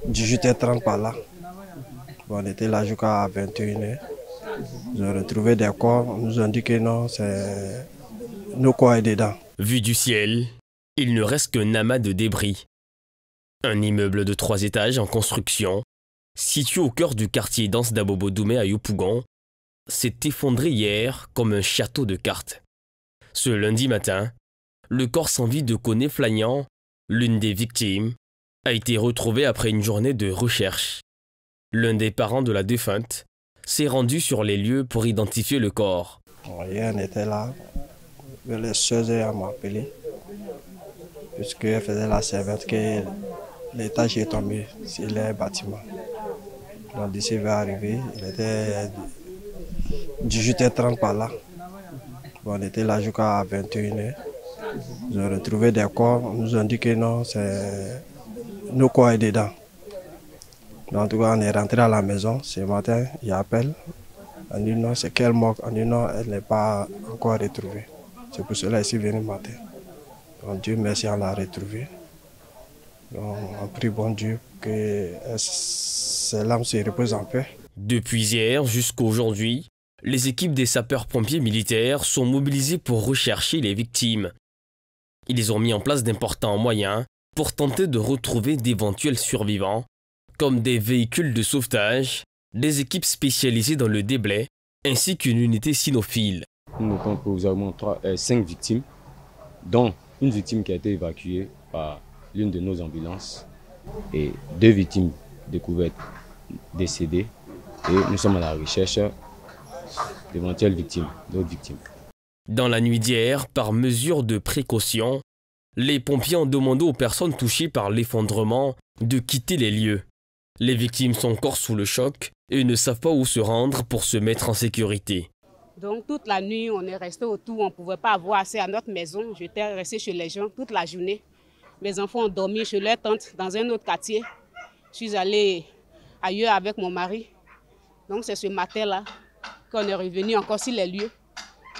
18h30 par là. Bon, on était là jusqu'à 21h. Ils ont retrouvé des corps. Ils nous ont dit que non, c'est nos corps est dedans. Vu du ciel, il ne reste qu'un amas de débris. Un immeuble de 3 étages en construction, situé au cœur du quartier dense d'Abobo-Doumé à Yopougon, s'est effondré hier comme un château de cartes. Ce lundi matin, le corps sans vie de Koné Flagnan, l'une des victimes, a été retrouvé après une journée de recherche. L'un des parents de la défunte s'est rendu sur les lieux pour identifier le corps. Hier, on était là, vers les 16h, on m'a appelé, puisqu'elle faisait la servante que l'étage est tombé sur les bâtiments. Donc d'ici va arriver, il était 18h30 par là. Bon, on était là jusqu'à 21h. Ils ont retrouvé des corps, ils nous ont dit que non, c'est nos corps est dedans. Donc, en tout cas, on est rentré à la maison ce matin, il appelle. On dit non, c'est qu'elle mort. On dit non, elle n'est pas encore retrouvée. C'est pour cela ici venu matin. Donc Dieu merci, on l'a retrouvée. Donc on prie bon Dieu que ses larmes se reposent en paix. Depuis hier jusqu'à aujourd'hui, les équipes des sapeurs-pompiers militaires sont mobilisées pour rechercher les victimes. Ils ont mis en place d'importants moyens pour tenter de retrouver d'éventuels survivants, comme des véhicules de sauvetage, des équipes spécialisées dans le déblai, ainsi qu'une unité cynophile. Nous notons provisoirement 5 victimes, dont une victime qui a été évacuée par l'une de nos ambulances et 2 victimes découvertes décédées. Et nous sommes à la recherche d'éventuelles victimes, d'autres victimes. Dans la nuit d'hier, par mesure de précaution, les pompiers ont demandé aux personnes touchées par l'effondrement de quitter les lieux. Les victimes sont encore sous le choc et ne savent pas où se rendre pour se mettre en sécurité. Donc toute la nuit, on est resté autour, on ne pouvait pas avoir accès à notre maison. J'étais resté chez les gens toute la journée. Mes enfants ont dormi chez leur tante dans un autre quartier. Je suis allée ailleurs avec mon mari. Donc c'est ce matin-là qu'on est revenu encore sur les lieux.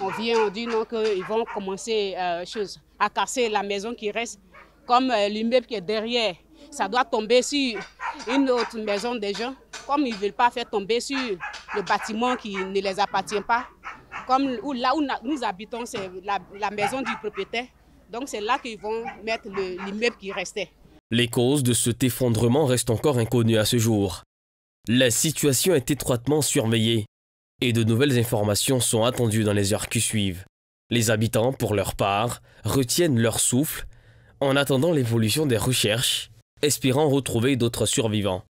On vient, on dit non qu'ils vont commencer à casser la maison qui reste. Comme l'immeuble qui est derrière, ça doit tomber sur une autre maison des gens. Comme ils ne veulent pas faire tomber sur le bâtiment qui ne les appartient pas. Comme là où nous habitons, c'est la maison du propriétaire. Donc c'est là qu'ils vont mettre l'immeuble qui restait. Les causes de cet effondrement restent encore inconnues à ce jour. La situation est étroitement surveillée et de nouvelles informations sont attendues dans les heures qui suivent. Les habitants, pour leur part, retiennent leur souffle en attendant l'évolution des recherches, espérant retrouver d'autres survivants.